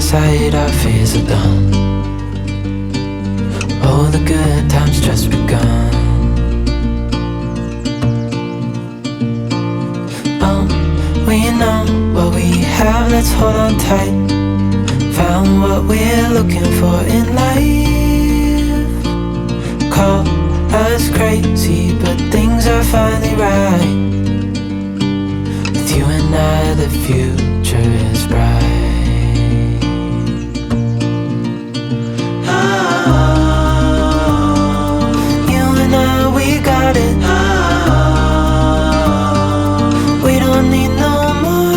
beside, our fears are done. Oh, the good times just begun. Oh, we know what we have, let's hold on tight. Found what we're looking for in life. Call us crazy, but things are finally right. With you and I, the future is bright. We don't need no more.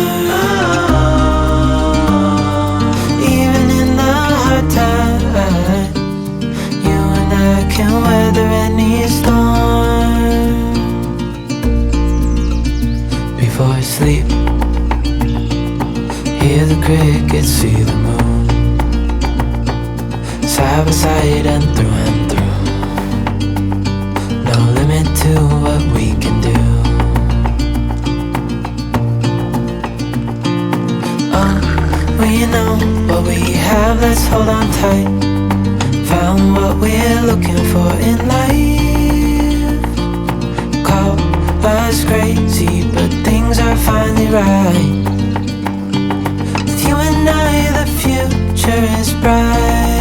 Even in the hard times, you and I can weather any storm. Before I sleep, hear the crickets, see the moon. Side by side and through and through. No limit to what we can do. Oh, we know what we have, let's hold on tight. Found what we're looking for in life. Call us crazy, but things are finally right. With you and I, the future is bright.